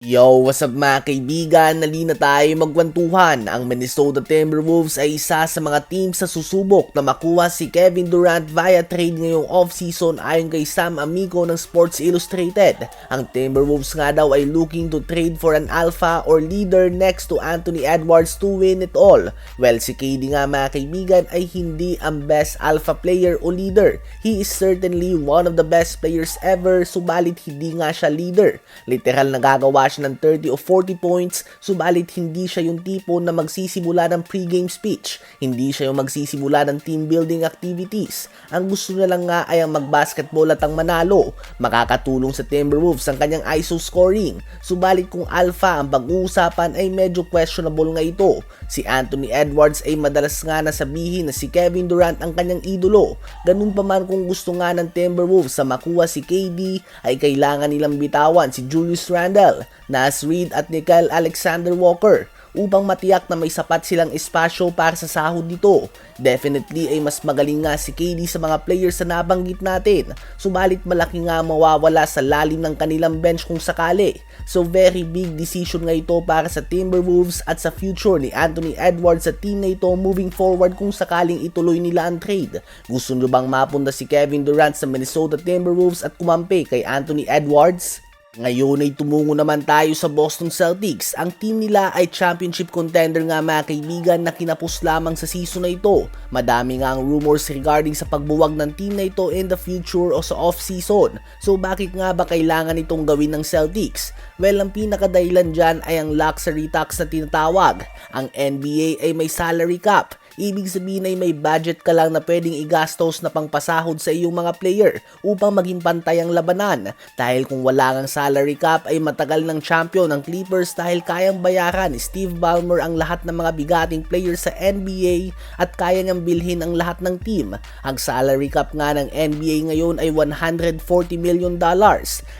Yo, what's up mga kaibigan? Nali na tayo magkwentuhan. Ang Minnesota Timberwolves ay isa sa mga teams sa susubok na makuha si Kevin Durant via trade ngayong offseason ayon kay Sam Amico ng Sports Illustrated. Ang Timberwolves nga daw ay looking to trade for an alpha or leader next to Anthony Edwards to win it all. Well, si KD nga mga kaibigan ay hindi ang best alpha player o leader. He is certainly one of the best players ever, subalit hindi nga siya leader. Literal nagagawa siya ng 30 o 40 points, subalit hindi siya yung tipo na magsisimula ng pregame speech. Hindi siya yung magsisimula ng team building activities. Ang gusto na lang nga ay ang magbasketball at ang manalo. Makakatulong sa Timberwolves ang kanyang ISO scoring. Subalit kung alpha ang pag-uusapan ay medyo questionable nga ito. Si Anthony Edwards ay madalas nga nasabihin na si Kevin Durant ang kanyang idolo. Ganun pa man kung gusto nga ng Timberwolves sa makuha si KD ay kailangan nilang bitawan si Julius Randle, Naz Reid at Nickeil Alexander-Walker upang matiyak na may sapat silang espasyo para sa sahod nito. Definitely ay mas magaling nga si KD sa mga players na nabanggit natin, subalit malaki nga mawawala sa lalim ng kanilang bench kung sakali. So very big decision nga ito para sa Timberwolves at sa future ni Anthony Edwards sa team na ito moving forward kung sakaling ituloy nila ang trade. Gusto nyo bang mapunta si Kevin Durant sa Minnesota Timberwolves at kumampi kay Anthony Edwards? Ngayon ay tumungo naman tayo sa Boston Celtics. Ang team nila ay championship contender nga mga kaibigan na kinapos lamang sa season na ito. Madami nga ang rumors regarding sa pagbuwag ng team na ito in the future o sa off-season. So bakit nga ba kailangan itong gawin ng Celtics? Well, ang pinakadahilan dyan ay ang luxury tax na tinatawag. Ang NBA ay may salary cap. Ibig sabihin ay may budget ka lang na pwedeng igastos na pangpasahod sa iyong mga player upang maging pantay ang labanan. Dahil kung wala kang salary cap ay matagal ng champion ng Clippers dahil kayang bayaran ni Steve Ballmer ang lahat ng mga bigating players sa NBA at kaya niyang bilhin ang lahat ng team. Ang salary cap nga ng NBA ngayon ay $140 million.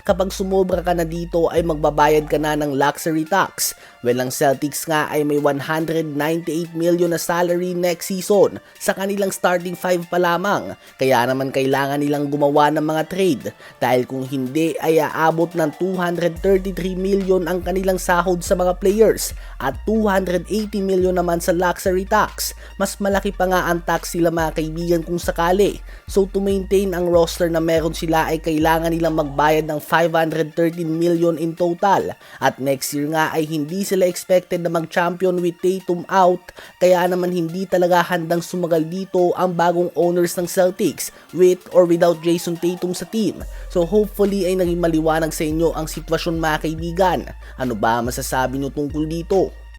Kapag sumobra ka na dito ay magbabayad ka na ng luxury tax. Well, ang Celtics nga ay may $198 million na salary next season sa kanilang starting 5 pa lamang. Kaya naman kailangan nilang gumawa ng mga trade dahil kung hindi ay aabot ng $233 million ang kanilang sahod sa mga players at $280 million naman sa luxury tax. Mas malaki pa nga ang tax sila mga kaibigan kung sakali. So to maintain ang roster na meron sila ay kailangan nilang magbayad ng $513 million in total. At next year nga ay hindi sila expected na mag-champion with Tatum out, kaya naman hindi talaga handang sumagal dito ang bagong owners ng Celtics with or without Jason Tatum sa team. So hopefully ay naging maliwanag sa inyo ang sitwasyon mga kaibigan. Ano ba masasabi nyo tungkol dito?